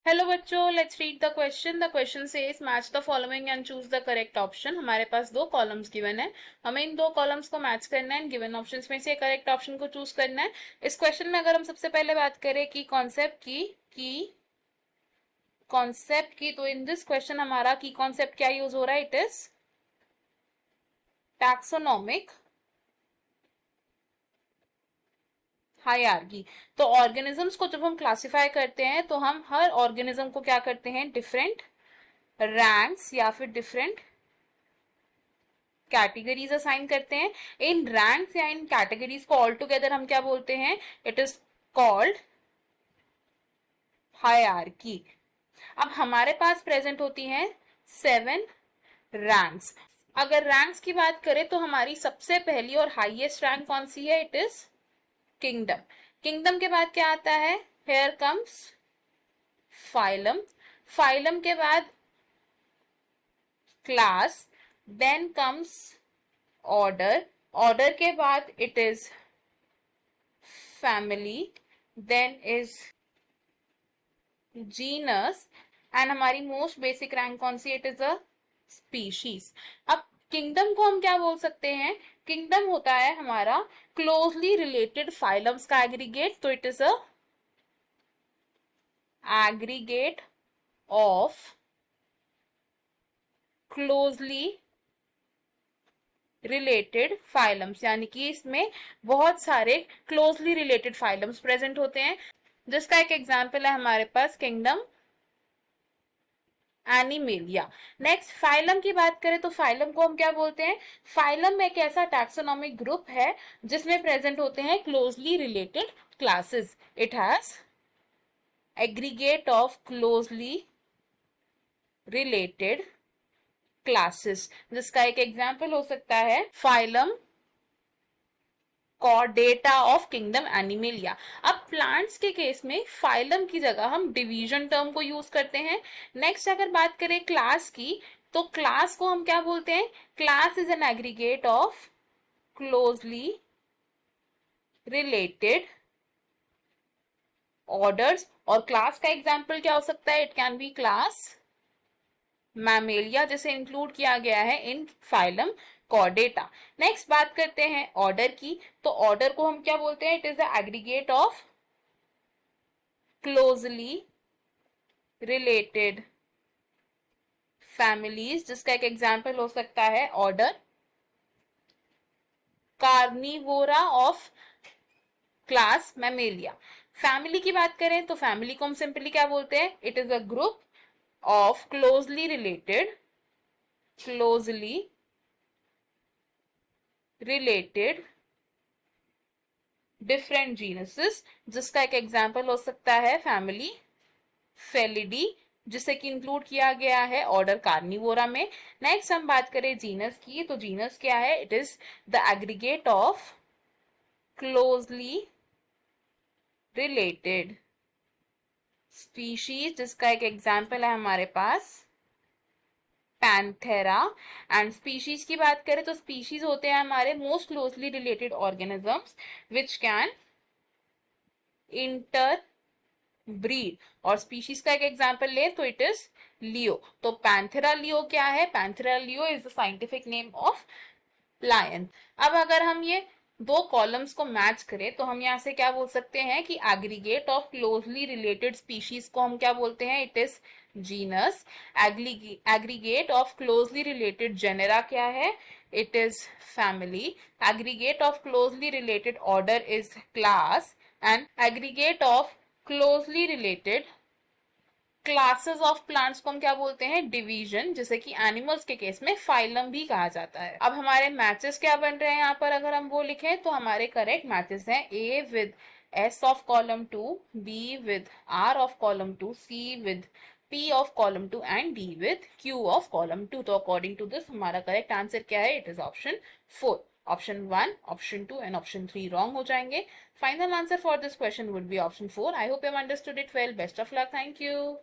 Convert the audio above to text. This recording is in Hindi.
हेलो बच्चों, let's read the question. The question says match the following and choose the correct option. हमारे पास दो कॉलम्स गिवन है, हमें इन दो कॉलम्स को मैच करना है, गिवन ऑप्शंस में से करेक्ट ऑप्शन को चूज करना है। इस क्वेश्चन में अगर हम सबसे पहले बात करें कि कॉन्सेप्ट की तो इन दिस क्वेश्चन हमारा की कॉन्सेप्ट क्या यूज हो रहा है? It is taxonomic hierarchy. तो ऑर्गेनिजम्स को जब हम क्लासिफाई करते हैं तो हम हर ऑर्गेनिज्म को क्या करते हैं? डिफरेंट रैंक्स या फिर डिफरेंट कैटेगरीज असाइन करते हैं। इन रैंक्स या इन कैटेगरीज को ऑल टुगेदर हम क्या बोलते हैं? It is called hierarchy. अब हमारे पास प्रेजेंट होती हैं 7 रैंक्स। अगर रैंक्स की बात करें तो हमारी सबसे पहली और हाईएस्ट रैंक कौन सी है? It is kingdom. किंगडम के बाद क्या आता है? Here comes phylum. फाइलम के बाद class, then comes order. Order के बाद it is family, then is genus, and हमारी मोस्ट बेसिक रैंक कौन सी? It is a species. अब किंगडम को हम क्या बोल सकते हैं? किंगडम होता है हमारा क्लोजली रिलेटेड फाइलम्स का एग्रीगेट, तो it is a aggregate of closely related phylums, यानी कि इसमें बहुत सारे क्लोजली रिलेटेड फाइलम्स प्रेजेंट होते हैं, जिसका एक एग्जांपल है हमारे पास किंगडम एनिमेलिया। नेक्स्ट फाइलम की बात करें तो फाइलम को हम क्या बोलते हैं? फाइलम एक ऐसा टैक्सोनॉमिक ग्रुप है जिसमें प्रेजेंट होते हैं closely related classes. It has aggregate of closely related classes, जिसका एक एग्जांपल हो सकता है phylum Chordata of kingdom animalia. अब प्लांट्स के केस में फाइलम की जगह हम डिवीजन टर्म को यूज करते हैं। नेक्स्ट अगर बात करें क्लास की, तो क्लास को हम क्या बोलते हैं? Class is an aggregate of closely related orders. और क्लास का एग्जाम्पल क्या हो सकता है? It can be class Mammalia, जिसे इंक्लूड किया गया है इन फाइलम कॉर्डेटा। नेक्स्ट बात करते हैं ऑर्डर की, तो ऑर्डर को हम क्या बोलते हैं? It is the aggregate of closely related families, जिसका एक एग्जाम्पल हो सकता है order Carnivora of class Mammalia. Family की बात करें तो फैमिली को हम सिंपली क्या बोलते हैं? It is a group of closely related different genuses, जिसका एक एग्जाम्पल हो सकता है फैमिली फेलिडी, जिसे कि इंक्लूड किया गया है ऑर्डर कार्निवोरा में। नेक्स्ट हम बात करें जीनस की, तो जीनस क्या है? It is the aggregate of closely related species, जिसका एक एग्जाम्पल है हमारे पास पैंथेरा। एंड स्पीशीज की बात करें तो स्पीशीज होते हैं हमारे most closely related organisms which can inter breed. और स्पीशीज का एक एग्जांपल ले तो इट इज लियो। तो पैंथेरा लियो क्या है? Panthera leo is the scientific name of lion. अब अगर हम ये दो कॉलम्स को मैच करें तो हम यहां से क्या बोल सकते हैं कि aggregate of closely related species को हम क्या बोलते हैं? It is genus. Aggregate of closely related genera क्या है? It is family. Aggregate of closely related order is class, and aggregate of closely related classes of plants को हम क्या बोलते हैं? डिवीजन, जैसे कि एनिमल्स के केस में फाइलम भी कहा जाता है। अब हमारे मैचेस क्या बन रहे हैं यहाँ पर? अगर हम वो लिखें तो हमारे करेक्ट मैचेस हैं A with S of column 2, B with R of column 2, C with P of column 2 and D with Q of column 2। तो अकॉर्डिंग टू दिस हमारा करेक्ट आंसर क्या है? It is option 4। Option 1, option 2 and option 3 wrong हो जाएंगे। Final answer for this question would be option 4। I hope you have understood it well. Best of luck. Thank you.